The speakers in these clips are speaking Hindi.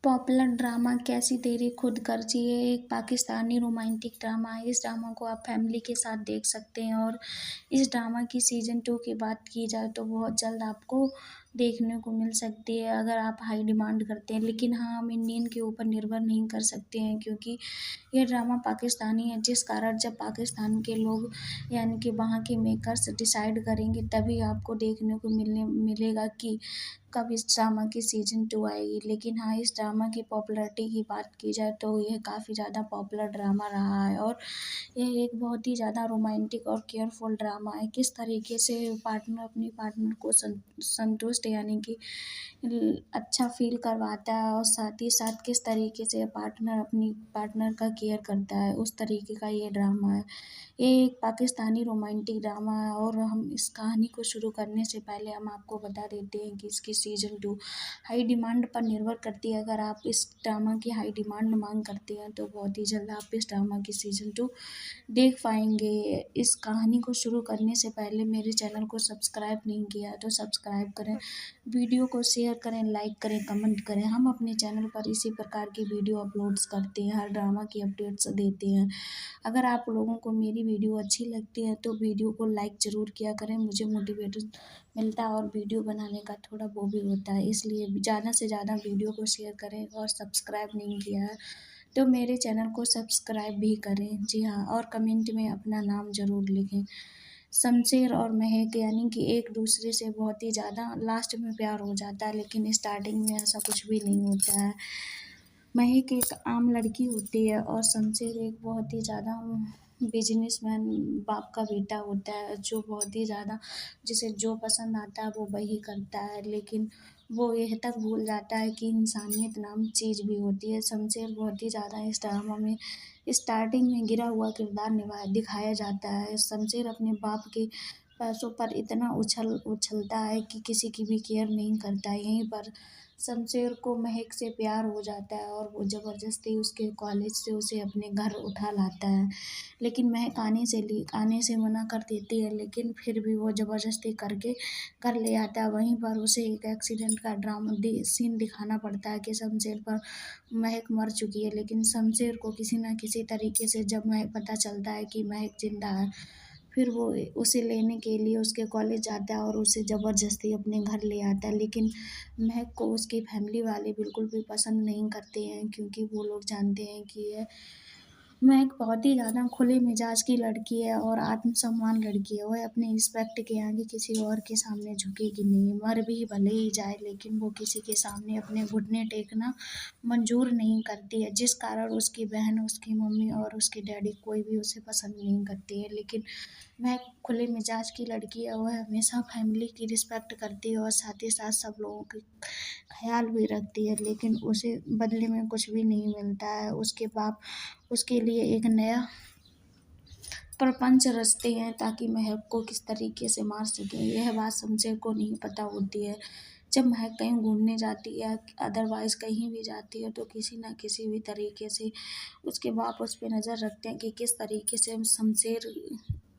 पॉपुलर ड्रामा कैसी तेरी खुदगर्जी ये एक पाकिस्तानी रोमांटिक ड्रामा है। इस ड्रामा को आप फैमिली के साथ देख सकते हैं और इस ड्रामा की सीज़न 2 की बात की जाए तो बहुत जल्द आपको देखने को मिल सकती है अगर आप हाई डिमांड करते हैं। लेकिन हाँ, हम इंडियन के ऊपर निर्भर नहीं कर सकते हैं क्योंकि ये ड्रामा पाकिस्तानी है, जिस कारण जब पाकिस्तान के लोग यानी कि वहाँ के मेकर्स डिसाइड करेंगे तभी आपको देखने को मिलेगा कि कब इस ड्रामा की सीज़न 2 आएगी। लेकिन हाँ, इस ड्रामा की पॉपुलैरिटी की बात की जाए तो यह काफ़ी ज़्यादा पॉपुलर ड्रामा रहा है और यह एक बहुत ही ज़्यादा रोमांटिक और केयरफुल ड्रामा है। किस तरीके से पार्टनर अपनी पार्टनर को संतुष्ट यानी कि अच्छा फ़ील करवाता है और साथ ही साथ किस तरीके से पार्टनर अपनी पार्टनर का केयर करता है, उस तरीके का ये ड्रामा है। ये एक पाकिस्तानी रोमांटिक ड्रामा है और हम इस कहानी को शुरू करने से पहले हम आपको बता देते हैं कि इसकी सीज़न 2 हाई डिमांड पर निर्भर करती है। अगर आप इस ड्रामा की हाई डिमांड मांग करते हैं तो बहुत ही जल्द आप इस ड्रामा की सीज़न 2 देख पाएंगे। इस कहानी को शुरू करने से पहले मेरे चैनल को सब्सक्राइब नहीं किया है तो सब्सक्राइब करें, वीडियो को शेयर करें, लाइक करें, कमेंट करें। हम अपने चैनल पर इसी प्रकार की वीडियो अपलोड्स करते हैं, हर ड्रामा की अपडेट्स देते हैं। अगर आप लोगों को मेरी वीडियो अच्छी लगती है तो वीडियो को लाइक ज़रूर किया करें, मुझे मोटिवेशन मिलता है और वीडियो बनाने का थोड़ा वो भी होता है, इसलिए ज़्यादा से ज़्यादा वीडियो को शेयर करें और सब्सक्राइब नहीं किया है तो मेरे चैनल को सब्सक्राइब भी करें। जी हाँ, और कमेंट में अपना नाम ज़रूर लिखें। शमशेर और महक यानी कि एक दूसरे से बहुत ही ज़्यादा लास्ट में प्यार हो जाता है, लेकिन स्टार्टिंग में ऐसा कुछ भी नहीं होता है। महक एक आम लड़की होती है और शमशेर एक बहुत ही ज़्यादा बिजनेसमैन बाप का बेटा होता है, जो बहुत ही ज़्यादा जिसे जो पसंद आता है वो वही करता है। लेकिन वो यह तक भूल जाता है कि इंसानियत नाम चीज़ भी होती है। शमशेर बहुत ही ज़्यादा इस ड्रामा में स्टार्टिंग में गिरा हुआ किरदार दिखाया जाता है। शमशेर अपने बाप के पैसों पर इतना उछलता है कि किसी की भी केयर नहीं करता है। यहीं पर शमशेर को महक से प्यार हो जाता है और वो ज़बरदस्ती उसके कॉलेज से उसे अपने घर उठा लाता है। लेकिन महक आने से मना कर देती है, लेकिन फिर भी वो ज़बरदस्ती करके घर ले आता है। वहीं पर उसे एक एक्सीडेंट का सीन दिखाना पड़ता है कि शमशेर पर महक मर चुकी है। लेकिन शमशेर को किसी न किसी तरीके से जब महक पता चलता है कि महक ज़िंदा है, फिर वो उसे लेने के लिए उसके कॉलेज जाता है और उसे ज़बरदस्ती अपने घर ले आता है। लेकिन महक को उसकी फैमिली वाले बिल्कुल भी पसंद नहीं करते हैं क्योंकि वो लोग जानते हैं कि यह महक बहुत ही ज़्यादा खुले मिजाज की लड़की है और आत्मसम्मान लड़की है। वह अपने रिस्पेक्ट के आगे किसी और के सामने झुकेगी नहीं, मर भी भले ही जाए लेकिन वो किसी के सामने अपने घुटने टेकना मंजूर नहीं करती है, जिस कारण उसकी बहन, उसकी मम्मी और उसके डैडी कोई भी उसे पसंद नहीं करती है। लेकिन महक खुले मिजाज की लड़की है, वह हमेशा फैमिली की रिस्पेक्ट करती है और साथ ही साथ सब लोगों की ख्याल भी रखती है, लेकिन उसे बदले में कुछ भी नहीं मिलता है। उसके बाप उसके लिए एक नया प्रपंच रचते हैं ताकि महक को किस तरीके से मार सकें। यह बात शमशेर को नहीं पता होती है। जब महक कहीं घूमने जाती है, अदरवाइज़ कहीं भी जाती है तो किसी न किसी भी तरीके से उसके बाप उस पे नज़र रखते हैं कि किस तरीके से शमशेर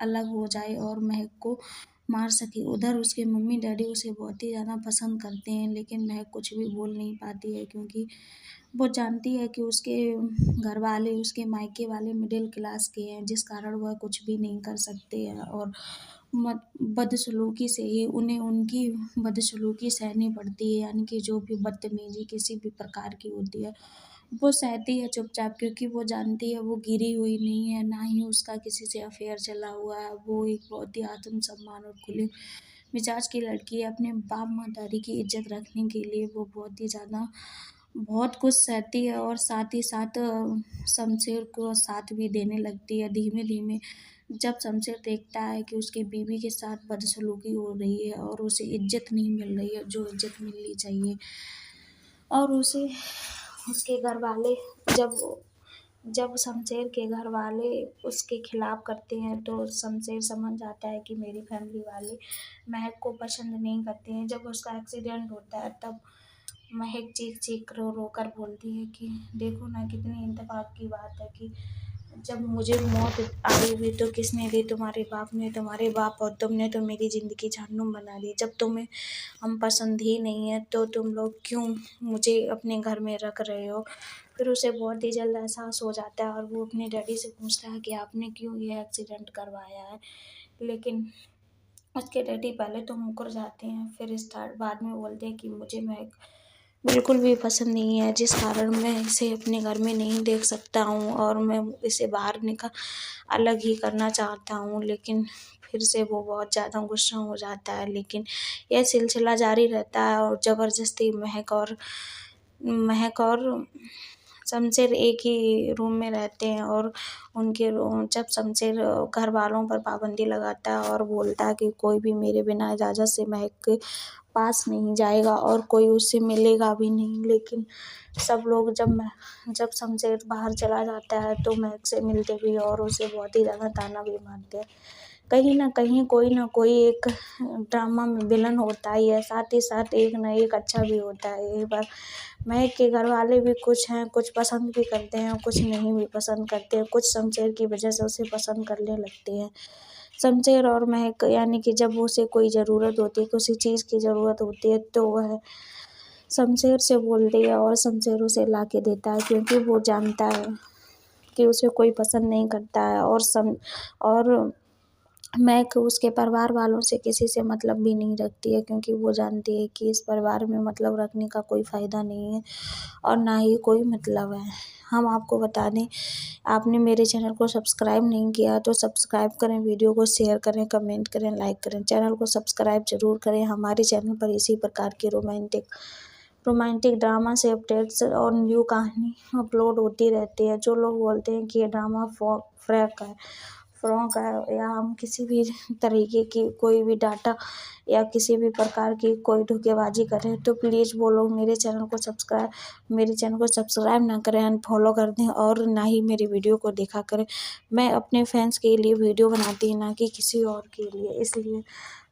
अलग हो जाए और महक को मार सके। उधर उसके मम्मी डैडी उसे बहुत ही ज़्यादा पसंद करते हैं, लेकिन महक कुछ भी बोल नहीं पाती है क्योंकि वो जानती है कि उसके घरवाले, उसके मायके वाले मिडिल क्लास के हैं, जिस कारण वह कुछ भी नहीं कर सकते हैं और बदसलूकी से ही उन्हें उनकी बदसलूकी सहनी पड़ती है, यानी कि जो भी बदतमीज़ी किसी भी प्रकार की होती है, वो सहती है चुपचाप क्योंकि वो जानती है वो गिरी हुई नहीं है, ना ही उसका किसी से अफ़ेयर चला हुआ है। वो एक बहुत ही आत्मसम्मान और खुले मिजाज की लड़की है। अपने बाप मातारी की इज़्ज़त रखने के लिए वो बहुत कुछ सहती है और साथ ही साथ शमशेर को साथ भी देने लगती है। धीमे-धीमे जब शमशेर देखता है कि उसकी बीवी के साथ बदसलूकी हो रही है और उसे इज़्ज़त नहीं मिल रही है, जो इज़्ज़त मिलनी चाहिए और उसे उसके घरवाले जब जब शमशेर के घरवाले उसके खिलाफ़ करते हैं तो शमशेर समझ जाता है कि मेरी फैमिली वाले महक को पसंद नहीं करते हैं। जब उसका एक्सीडेंट होता है तब महक चीख-चीख रो-रो कर बोलती है कि देखो ना कितनी इत्तेफ़ाक की बात है कि जब मुझे मौत आई हुई तो किसने दी? तुम्हारे बाप ने, तुम्हारे बाप, और तुमने तो मेरी ज़िंदगी जहन्नुम बना दी। जब तुम्हें हम पसंद ही नहीं है तो तुम लोग क्यों मुझे अपने घर में रख रहे हो? फिर उसे बहुत ही जल्द एहसास हो जाता है और वो अपने डैडी से पूछता है कि आपने क्यों ये एक्सीडेंट करवाया है। लेकिन उसके डैडी पहले तो मुकर जाते हैं, फिर स्टार्ट बाद में बोलते हैं कि मुझे महक बिल्कुल भी पसंद नहीं है, जिस कारण मैं इसे अपने घर में नहीं देख सकता हूँ और मैं इसे बाहर अलग ही करना चाहता हूँ। लेकिन फिर से वो बहुत ज़्यादा गुस्सा हो जाता है, लेकिन यह सिलसिला जारी रहता है और ज़बरदस्ती महक और शमशेर एक ही रूम में रहते हैं और जब शमशेर घर वालों पर पाबंदी लगाता है और बोलता है कि कोई भी मेरे बिना इजाज़त से महक के पास नहीं जाएगा और कोई उससे मिलेगा भी नहीं। लेकिन सब लोग जब शमशेर बाहर चला जाता है तो महक से मिलते भी और उसे बहुत ही ज़्यादा ताना भी मारते हैं। कहीं न कहीं कोई न कोई एक ड्रामा में विलन होता ही है, साथ ही साथ एक न एक अच्छा भी होता है। एक बार महक के घरवाले भी कुछ हैं, कुछ पसंद भी करते हैं, कुछ नहीं भी पसंद करते हैं, कुछ शमशेर की वजह से उसे पसंद करने लगते हैं। शमशेर और महक यानी कि जब उसे कोई ज़रूरत होती है, किसी चीज़ की ज़रूरत होती है तो वह शमशेर से बोलती है और शमशेर उसे ला के देता है, क्योंकि वो जानता है कि उसे कोई पसंद नहीं करता है और महक उसके परिवार वालों से किसी से मतलब भी नहीं रखती है, क्योंकि वो जानती है कि इस परिवार में मतलब रखने का कोई फ़ायदा नहीं है और ना ही कोई मतलब है। हम आपको बता दें, आपने मेरे चैनल को सब्सक्राइब नहीं किया तो सब्सक्राइब करें, वीडियो को शेयर करें, कमेंट करें, लाइक करें, चैनल को सब्सक्राइब ज़रूर करें। हमारे चैनल पर इसी प्रकार के रोमांटिक ड्रामा से अपडेट्स और न्यू कहानी अपलोड होती रहती है। जो लोग बोलते हैं कि ये ड्रामा फ्रॉक है या हम किसी भी तरीके की कोई भी डाटा या किसी भी प्रकार की कोई धोखेबाजी करें तो प्लीज़ वो लोग मेरे चैनल को सब्सक्राइब ना करें, अनफॉलो कर दें और ना ही मेरी वीडियो को देखा करें। मैं अपने फैंस के लिए वीडियो बनाती हूँ, ना कि किसी और के लिए। इसलिए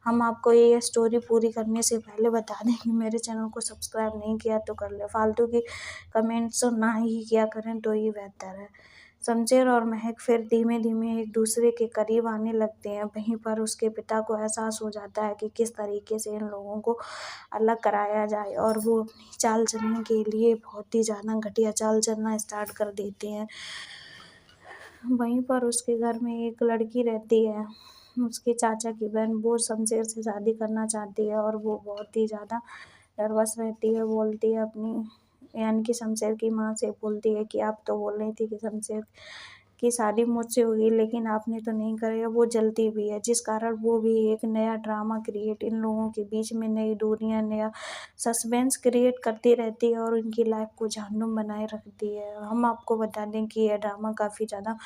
हम आपको ये स्टोरी पूरी करने से पहले बता दें कि मेरे चैनल को सब्सक्राइब नहीं किया तो कर लें। फालतू की कमेंट्स ना ही किया करें तो ही बेहतर है। शमशेर और महक फिर धीमे-धीमे एक दूसरे के करीब आने लगते हैं। वहीं पर उसके पिता को एहसास हो जाता है कि किस तरीके से इन लोगों को अलग कराया जाए और वो अपनी चाल चलने के लिए बहुत ही ज़्यादा घटिया चाल चलना स्टार्ट कर देते हैं। वहीं पर उसके घर में एक लड़की रहती है, उसके चाचा की बहन, वो शमशेर से शादी करना चाहती है और वो बहुत ही ज़्यादा नर्वस रहती है। बोलती है अपनी यानी कि शमशेर की माँ से बोलती है कि आप तो बोल रही थी कि शमशेर की शादी मुझसे होगी, लेकिन आपने तो नहीं करी है। वो जलती भी है, जिस कारण वो भी एक नया ड्रामा क्रिएट इन लोगों के बीच में नई दूरियाँ, नया सस्पेंस क्रिएट करती रहती है और उनकी लाइफ को जहन्नुम बनाए रखती है। हम आपको बता दें कि यह ड्रामा काफ़ी ज़्यादा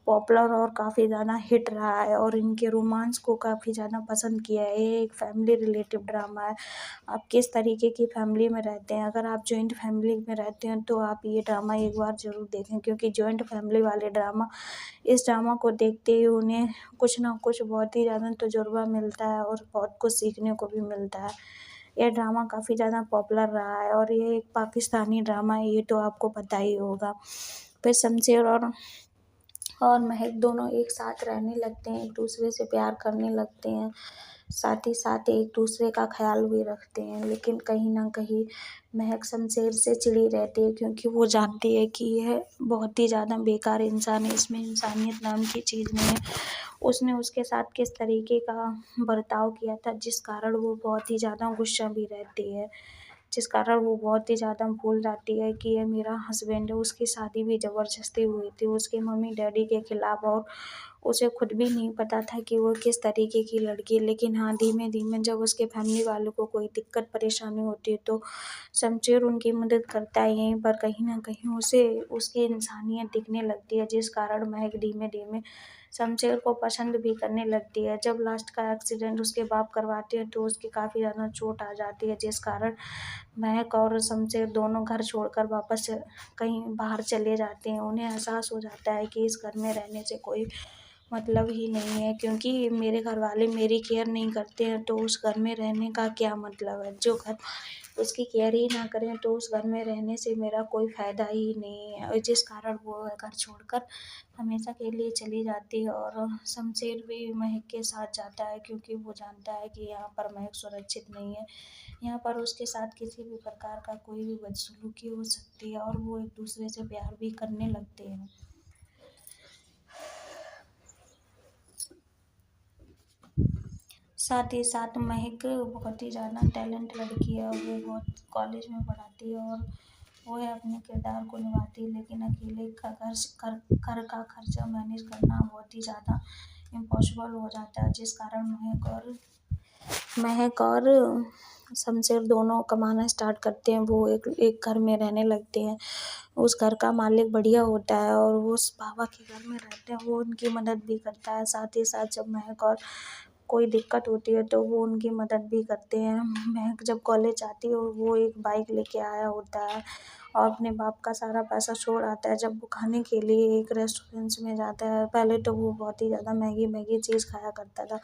पॉपुलर और काफ़ी ज़्यादा हिट रहा है और इनके रोमांस को काफ़ी ज़्यादा पसंद किया है। ये एक फैमिली रिलेटिव ड्रामा है। आप किस तरीके की फैमिली में रहते हैं, अगर आप जॉइंट फैमिली में रहते हैं तो आप ये ड्रामा एक बार ज़रूर देखें, क्योंकि जॉइंट फैमिली वाले इस ड्रामा को देखते ही उन्हें कुछ ना कुछ बहुत ही ज़्यादा तजुर्बा मिलता है और बहुत कुछ सीखने को भी मिलता है। यह ड्रामा काफ़ी ज़्यादा पॉपुलर रहा है और ये एक पाकिस्तानी ड्रामा है, ये तो आपको पता ही होगा। फिर शमशेर और महक दोनों एक साथ रहने लगते हैं, एक दूसरे से प्यार करने लगते हैं, साथ ही साथ एक दूसरे का ख्याल भी रखते हैं। लेकिन कहीं न कहीं महक शमशेर से चिढ़ी रहती है, क्योंकि वो जानती है कि यह बहुत ही ज़्यादा बेकार इंसान है, इसमें इंसानियत नाम की चीज़ नहीं है। उसने उसके साथ किस तरीके का बर्ताव किया था, जिस कारण वो बहुत ही ज़्यादा गुस्सा भी रहती है। जिस कारण वो बहुत ही ज़्यादा भूल जाती है कि ये मेरा हस्बैंड है। उसकी शादी भी ज़बरदस्ती हुई थी उसके मम्मी-डैडी के खिलाफ और उसे खुद भी नहीं पता था कि वो किस तरीके की लड़की है। लेकिन हाँ, धीमे-धीमे जब उसके फैमिली वालों को कोई दिक्कत परेशानी होती है तो शमशेर उनकी मदद करता है। यहीं पर कहीं न कहीं उसे उसकी इंसानियत दिखने लगती है, जिस कारण महक धीमे-धीमे शमशेर को पसंद भी करने लगती है। जब लास्ट का एक्सीडेंट उसके बाप करवाते हैं तो उसकी काफ़ी ज़्यादा चोट आ जाती है, जिस कारण महक और शमशेर दोनों घर छोड़कर वापस कहीं बाहर चले जाते हैं। उन्हें एहसास हो जाता है कि इस घर में रहने से कोई मतलब ही नहीं है, क्योंकि मेरे घर वाले मेरी केयर नहीं करते हैं तो उस घर में रहने का क्या मतलब है। जो घर उसकी केयर ही ना करें तो उस घर में रहने से मेरा कोई फ़ायदा ही नहीं है, और जिस कारण वो घर छोड़कर हमेशा के लिए चली जाती है। और शमशेर भी महक के साथ जाता है, क्योंकि वो जानता है कि यहाँ पर महक सुरक्षित नहीं है। यहाँ पर उसके साथ किसी भी प्रकार का कोई भी बदसलूकी हो सकती है, और वो एक दूसरे से प्यार भी करने लगते हैं। साथ ही साथ महक बहुत ही ज़्यादा टैलेंट लड़की है, और वो बहुत कॉलेज में पढ़ाती है, और वो है अपने किरदार को निभाती है, लेकिन अकेले घर का खर्चा मैनेज करना बहुत ही ज़्यादा इम्पॉसिबल हो जाता है, जिस कारण महक और शमशेर दोनों कमाना स्टार्ट करते हैं। वो एक घर में रहने लगते हैं। उस घर का मालिक बढ़िया होता है, और वो उस बाबा के घर में रहते हैं, वो उनकी मदद भी करता है। साथ ही साथ जब महक और कोई दिक्कत होती है तो वो उनकी मदद भी करते हैं। महक जब कॉलेज आती है और वो एक बाइक लेके आया होता है, और अपने बाप का सारा पैसा छोड़ आता है। जब वो खाने के लिए एक रेस्टोरेंट्स में जाता है, पहले तो वो बहुत ही ज़्यादा महंगी चीज़ खाया करता था।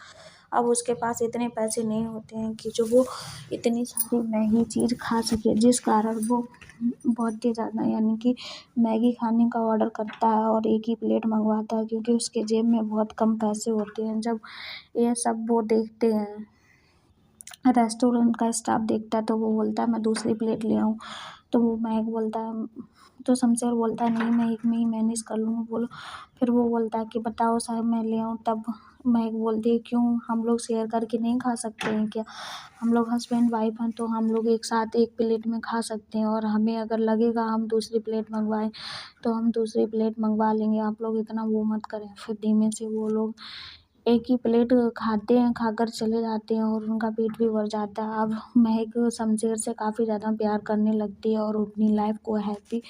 अब उसके पास इतने पैसे नहीं होते हैं कि जो वो इतनी सारी महंगी चीज़ खा सके, जिस कारण वो बहुत ही ज़्यादा यानी कि मैगी खाने का ऑर्डर करता है और एक ही प्लेट मंगवाता है, क्योंकि उसके जेब में बहुत कम पैसे होते हैं। जब ये सब वो देखते हैं, रेस्टोरेंट का स्टाफ देखता है, तो वो बोलता है मैं दूसरी प्लेट ले आऊँ। तो वो महक बोलता है, तो शमशेर बोलता है नहीं, मैं एक में ही मैनेज कर लूँगा, बोलो। फिर वो बोलता है कि बताओ साहब, मैं ले आऊँ। तब महक बोलती है क्यों, हम लोग शेयर करके नहीं खा सकते हैं क्या? हम लोग हस्बैंड वाइफ हैं तो हम लोग एक साथ एक प्लेट में खा सकते हैं, और हमें अगर लगेगा हम दूसरी प्लेट मंगवाएं तो हम दूसरी प्लेट मंगवा लेंगे, आप लोग इतना वो मत करें। फिर धीमे से वो लोग एक ही प्लेट खाते हैं, खाकर चले जाते हैं, और उनका पेट भी भर जाता है। अब महक शमशेर से काफ़ी ज़्यादा प्यार करने लगती है, और अपनी लाइफ को हैप्पी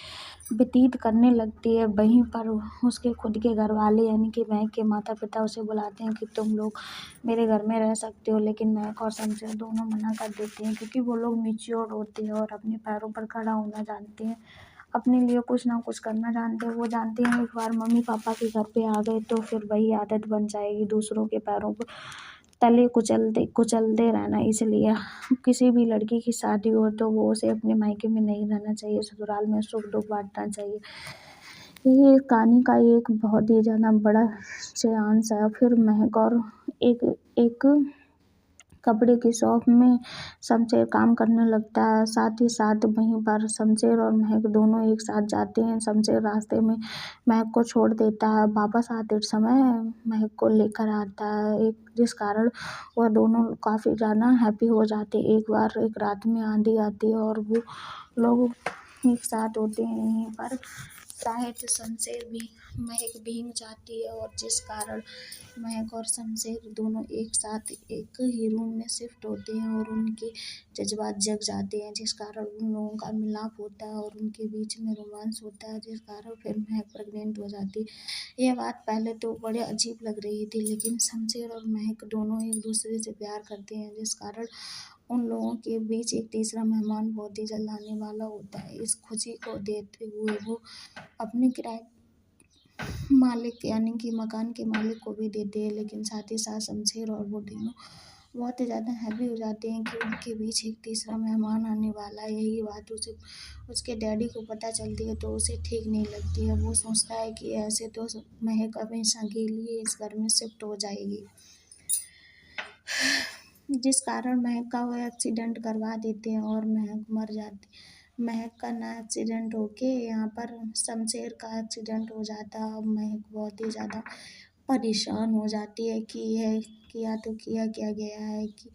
व्यतीत करने लगती है। वहीं पर उसके खुद के घर वाले यानी कि महक के माता पिता उसे बुलाते हैं कि तुम लोग मेरे घर में रह सकते हो, लेकिन महक और शमशेर दोनों मना कर देते हैं, क्योंकि वो लोग मैच्योर होते हैं और अपने पैरों पर खड़ा होना जानते हैं, अपने लिए कुछ ना कुछ करना जानते हैं। वो जानते हैं एक बार मम्मी पापा के घर पे आ गए तो फिर वही आदत बन जाएगी, दूसरों के पैरों पर तले कुचलते कुचलते रहना। इसलिए किसी भी लड़की की शादी हो तो वो उसे अपने मायके में नहीं रहना चाहिए, ससुराल में सुख दुख बांटना चाहिए। ये कहानी का एक बहुत ही ज़्यादा बड़ा सेंस है। फिर महक और एक एक कपड़े की शॉप में शमशेर काम करने लगता है। साथ ही साथ वहीं पर शमशेर और महक दोनों एक साथ जाते हैं। शमशेर रास्ते में महक को छोड़ देता है, वापस आते समय महक को लेकर आता है, एक जिस कारण वह दोनों काफ़ी ज़्यादा हैप्पी हो जाते हैं। एक बार एक रात में आंधी आती है और वो लोग एक साथ होते हैं। यहीं पर शायद शमशेर भी महक भीग जाती है, और जिस कारण महक और शमशेर दोनों एक साथ एक ही रूम में शिफ्ट होते हैं, और उनके जज्बात जग जाते हैं, जिस कारण उन लोगों का मिलाप होता है और उनके बीच में रोमांस होता है, जिस कारण फिर महक प्रेग्नेंट हो जाती है। यह बात पहले तो बड़े अजीब लग रही थी, लेकिन शमशेर और महक दोनों एक दूसरे से प्यार करते हैं, जिस कारण उन लोगों के बीच एक तीसरा मेहमान बहुत ही जल्द आने वाला होता है। इस खुशी को देखते हुए वो अपने किराए मालिक यानी कि मकान के मालिक को भी देते हैं, लेकिन साथ ही साथ शमशेर और वो तीनों बहुत ही ज़्यादा हैप्पी हो जाते हैं कि उनके बीच एक तीसरा मेहमान आने वाला है। यही बात उसे उसके डैडी को पता चलती है तो उसे ठीक नहीं लगती है। वो सोचता है कि ऐसे तो महक हमेशा के लिए इस घर में शिफ्ट हो जाएगी, जिस कारण महक का वो एक्सीडेंट करवा देते हैं और महक मर जाती। महक का ना एक्सीडेंट होके यहाँ पर शमशेर का एक्सीडेंट हो जाता है। अब महक बहुत ही ज़्यादा परेशान हो जाती है कि यह किया तो किया क्या गया है, कि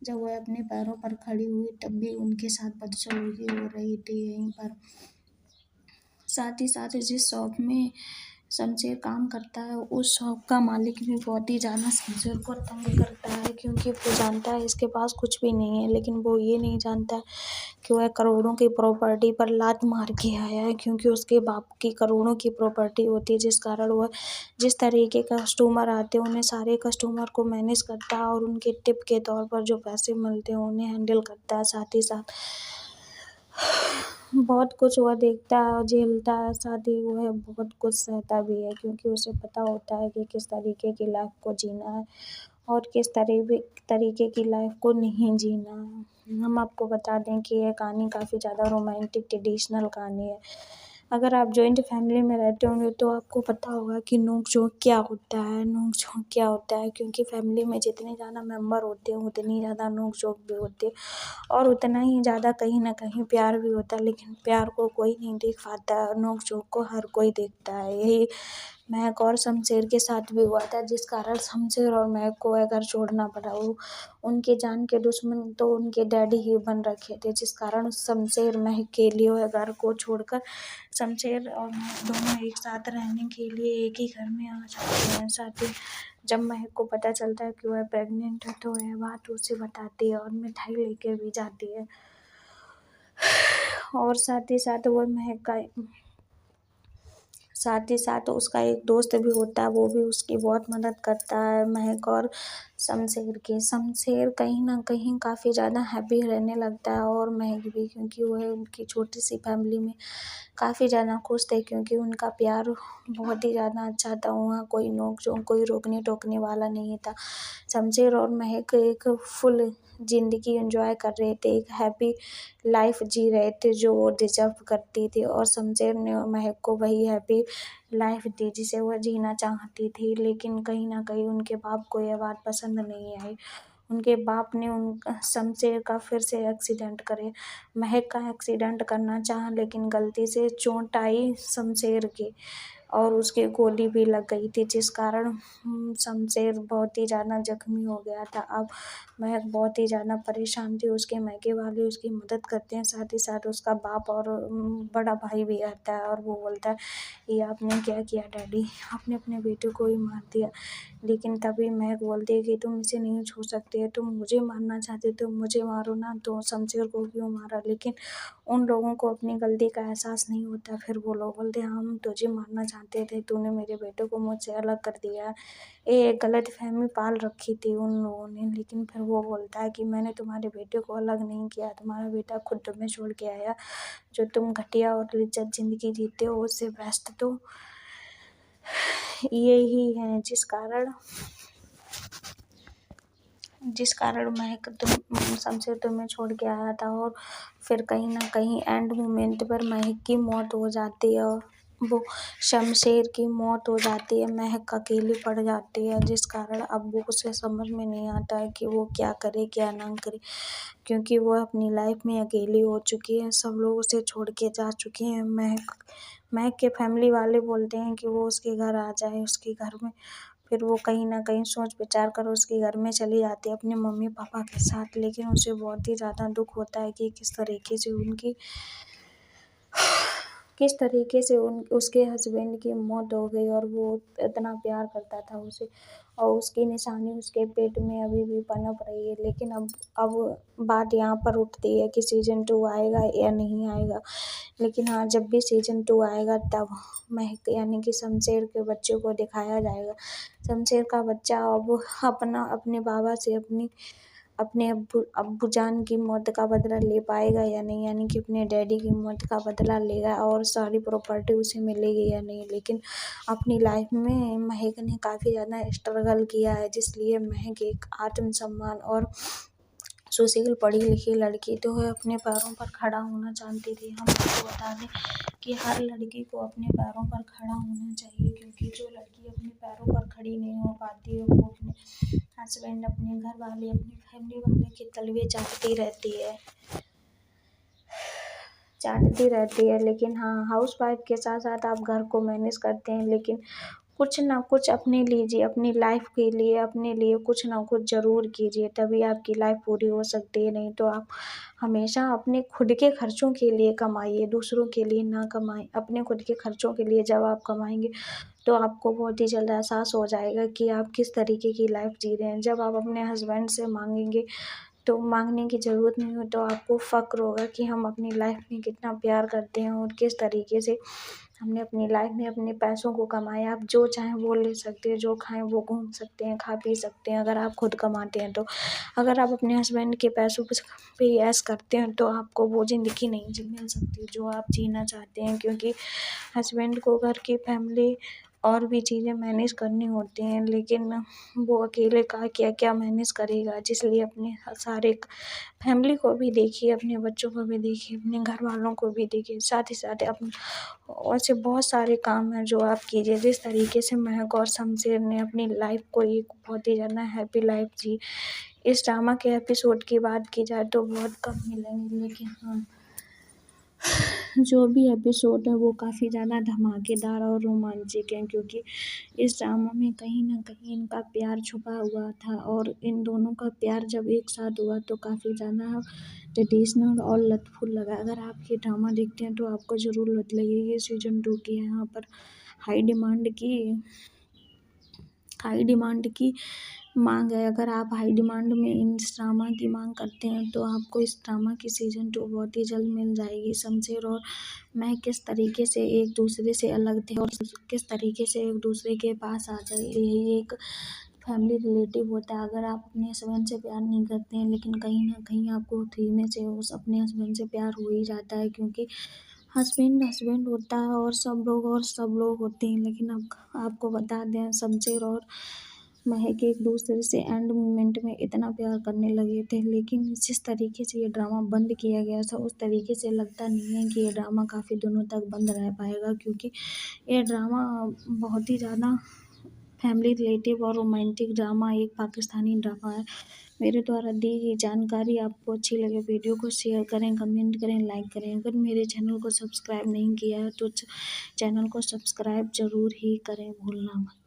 जब वह अपने पैरों पर खड़ी हुई तब भी उनके साथ बदसलूकी हो रही थी। यहीं पर साथ ही साथ जिस शॉप में शमशेर काम करता है, उस शॉप का मालिक भी बहुत ही ज़्यादा शमशेर को तंग करता है, क्योंकि वो जानता है इसके पास कुछ भी नहीं है, लेकिन वो ये नहीं जानता कि वह करोड़ों की प्रॉपर्टी पर लात मार के आया है, क्योंकि उसके बाप की करोड़ों की प्रॉपर्टी होती है, जिस कारण वह जिस तरीके का कस्टमर आते हैं उन्हें सारे कस्टमर को मैनेज करता है, और उनके टिप के तौर पर जो पैसे मिलते हैं उन्हें हैंडल करता है। साथ ही साथ बहुत कुछ वह देखता है और झेलता है, साथ ही वह बहुत कुछ सहता भी है, क्योंकि उसे पता होता है कि किस तरीके की लाइफ़ को जीना है और किस तरीके की लाइफ़ को नहीं जीना है। हम आपको बता दें कि यह कहानी काफ़ी ज़्यादा रोमांटिक ट्रेडिशनल कहानी है। अगर आप जॉइंट फैमिली में रहते होंगे तो आपको पता होगा कि नोक-झोंक क्या होता है, नोक-झोंक क्या होता है, क्योंकि फैमिली में जितने ज़्यादा मेंबर होते हैं उतनी ज़्यादा नोक-झोंक भी होती है और उतना ही ज़्यादा कहीं न कहीं प्यार भी होता है, लेकिन प्यार को कोई नहीं देख पाता है और नोक-झोंक को हर कोई देखता है। यही महक और शमशेर के साथ भी हुआ था, जिस कारण शमशेर और महक को वह घर छोड़ना पड़ा। उनके जान के दुश्मन तो उनके डैडी ही बन रखे थे, जिस कारण शमशेर महक के लिए वह घर को छोड़कर शमशेर और महक दोनों एक साथ रहने के लिए एक ही घर में आ जाते हैं। साथ ही जब महक को पता चलता है कि वह प्रेग्नेंट है तो वह बात उसे बताती है और मिठाई लेके भी जाती है। और साथ ही साथ उसका एक दोस्त भी होता है, वो भी उसकी बहुत मदद करता है महक और शमशेर की। शमशेर कहीं न कहीं काफ़ी ज़्यादा हैप्पी रहने लगता है और महक भी, क्योंकि वह उनकी छोटी-सी फैमिली में काफ़ी ज़्यादा खुश थे, क्योंकि उनका प्यार बहुत ही ज़्यादा अच्छा था। वहाँ कोई नोक-झोंक, कोई रोकने-टोकने वाला नहीं था। शमशेर और महक एक फुल ज़िंदगी एन्जॉय कर रहे थे, एक हैप्पी लाइफ़ जी रहे थे जो वो डिज़र्व करती थी, और शमशेर ने महक को वही हैप्पी लाइफ़ दी जिसे वह जीना चाहती थी। लेकिन कहीं न कहीं उनके बाप को यह बात पसंद नहीं आई। उनके बाप ने शमशेर का फिर से एक्सीडेंट करे, महक का एक्सीडेंट करना चाहा, लेकिन गलती से चोट आई शमशेर के और उसके गोली भी लग गई थी, जिस कारण शमशेर बहुत ही ज़्यादा ज़ख्मी हो गया था। अब महक बहुत ही ज़्यादा परेशान थी, उसके मायके वाले उसकी मदद करते हैं, साथ ही साथ उसका बाप और बड़ा भाई भी आता है और वो बोलता है, ये आपने क्या किया डैडी, आपने अपने बेटे को ही मार दिया। लेकिन तभी महक बोलती है कि तुम इसे नहीं छू सकते, तुम मुझे मारना चाहते तो मुझे मारो ना, तो शमशेर को क्यों मारा। लेकिन उन लोगों को अपनी गलती का एहसास नहीं होता, फिर वो लोग बोलते हैं हम तुझे मारना चाहते थे, तूने मेरे बेटे को मुझसे अलग कर दिया। ये एक गलतफ़हमी पाल रखी थी उन लोगों ने। लेकिन फिर वो बोलता है कि मैंने तुम्हारे बेटे को अलग नहीं किया, तुम्हारा बेटा खुद तुम्हें छोड़ के आया। जो तुम घटिया और लिज्जत ज़िंदगी जीते हो उससे बेस्ट तो ये ही है, जिस कारण महक शमशेर तुम्हें छोड़ के आया था। और फिर कहीं न कहीं एंड मोमेंट पर महक की मौत हो जाती है और वो शमशेर की मौत हो जाती है, महक अकेली पड़ जाती है, जिस कारण अब वो उसे समझ में नहीं आता है कि वो क्या करे क्या ना करे, क्योंकि वो अपनी लाइफ में अकेली हो चुकी है, सब लोग उसे छोड़ के जा चुके हैं। महक के फैमिली वाले बोलते हैं कि वो उसके घर आ जाए, उसके घर में। फिर वो कहीं न कहीं सोच विचार कर उसके घर में चली जाती है अपने मम्मी-पापा के साथ, लेकिन उसे बहुत ही ज़्यादा दुःख होता है कि किस तरीके से उसके हस्बैंड की मौत हो गई, और वो इतना प्यार करता था उसे, और उसकी निशानी उसके पेट में अभी भी पनप रही है। लेकिन अब बात यहाँ पर उठती है कि सीज़न 2 आएगा या नहीं आएगा। लेकिन हाँ, जब भी सीज़न 2 आएगा तब महक यानी कि शमशेर के बच्चे को दिखाया जाएगा। शमशेर का बच्चा अब अपने बाबा से अपने अब्बूजान की मौत का बदला ले पाएगा या नहीं, यानी कि अपने डैडी की मौत का बदला लेगा और सारी प्रॉपर्टी उसे मिलेगी या नहीं। लेकिन अपनी लाइफ में महक ने काफ़ी ज़्यादा स्ट्रगल किया है, जिसलिए महक एक आत्मसम्मान और सुशील पढ़ी-लिखी लड़की तो है, अपने पैरों पर खड़ा होना चाहती थी। हम आपको बता दें कि हर लड़की को अपने पैरों पर खड़ा होना चाहिए, क्योंकि जो लड़की अपने पैरों पर खड़ी नहीं हो पाती है वो अपने हस्बैंड, अपने घर वाले, अपनी फैमिली वाले के तलवे चाटती रहती है। लेकिन हाँ, हाउसवाइफ के साथ-साथ आप घर को मैनेज करते हैं, लेकिन कुछ ना कुछ अपने लीजिए, अपनी लाइफ के लिए, अपने लिए कुछ ना कुछ ज़रूर कीजिए, तभी आपकी लाइफ पूरी हो सकती है। नहीं तो आप हमेशा अपने खुद के खर्चों के लिए कमाइए, दूसरों के लिए ना कमाएँ। अपने खुद के खर्चों के लिए जब आप कमाएँगे तो आपको बहुत ही जल्द एहसास हो जाएगा कि आप किस तरीके की लाइफ जी रहे हैं। जब आप अपने हस्बैंड से माँगेंगे तो माँगने की ज़रूरत नहीं हो, तो आपको फ़क्र होगा कि हम अपनी लाइफ में कितना प्यार करते हैं और किस तरीके से हमने अपनी लाइफ में अपने पैसों को कमाया, आप जो चाहें वो ले सकते हैं, जो खाएं वो घूम सकते हैं, खा पी सकते हैं, अगर आप खुद कमाते हैं तो। अगर आप अपने हस्बैंड के पैसों पे ऐश करते हैं तो आपको वो ज़िंदगी नहीं मिल सकती जो आप जीना चाहते हैं, क्योंकि हस्बैंड को घर की फैमिली और भी चीज़ें मैनेज करनी होती हैं, लेकिन वो अकेले का क्या क्या मैनेज करेगा, इसलिए अपने सारे फैमिली को भी देखिए, अपने बच्चों को भी देखिए, अपने घर वालों को भी देखिए, साथ ही साथ अपने ऐसे बहुत सारे काम हैं जो आप कीजिए। जिस तरीके से महक और शमशेर ने अपनी लाइफ को एक बहुत ही ज़्यादा हैप्पी लाइफ जी। इस ड्रामा के एपिसोड की बात की जाए तो बहुत कम मिलेंगे, लेकिन हाँ, जो भी एपिसोड है वो काफ़ी ज़्यादा धमाकेदार और रोमांचक हैं, क्योंकि इस ड्रामा में कहीं न कहीं इनका प्यार छुपा हुआ था, और इन दोनों का प्यार जब एक साथ हुआ तो काफ़ी ज़्यादा ट्रेडिशनल और लुत्फ़फुल लगा। अगर आप ये ड्रामा देखते हैं तो आपको ज़रूर लत लगेगी। सीज़न 2 की यहाँ पर हाई डिमांड की हाई डिमांड की मांग है। अगर आप हाई डिमांड में इस ड्रामा की मांग करते हैं तो आपको इस ड्रामा की सीज़न 2 बहुत ही जल्द मिल जाएगी। शमशेर और महक किस तरीके से एक दूसरे से अलग थे और किस तरीके से एक दूसरे के पास आ गए, यही एक फैमिली रिलेटिव होता है। अगर आप अपने हस्बैंड से प्यार नहीं करते हैं, लेकिन कहीं न कहीं आपको थ्री में से उस अपने हस्बैंड से प्यार हो ही जाता है, क्योंकि हस्बैंड हस्बैंड होता है और सब लोग होते हैं। लेकिन आपको बता दें, शमशेर और महक एक दूसरे से एंड मोमेंट में इतना प्यार करने लगे थे, लेकिन जिस तरीके से ये ड्रामा बंद किया गया था उस तरीके से लगता नहीं है कि ये ड्रामा काफ़ी दिनों तक बंद रह पाएगा, क्योंकि ये ड्रामा बहुत ही ज़्यादा फैमिली रिलेटिव और रोमांटिक ड्रामा एक पाकिस्तानी ड्रामा है। मेरे द्वारा दी गई जानकारी आपको अच्छी लगे, वीडियो को शेयर करें, कमेंट करें, लाइक करें। अगर मेरे चैनल को सब्सक्राइब नहीं किया है तो चैनल को सब्सक्राइब ज़रूर ही करें, भूलना मत।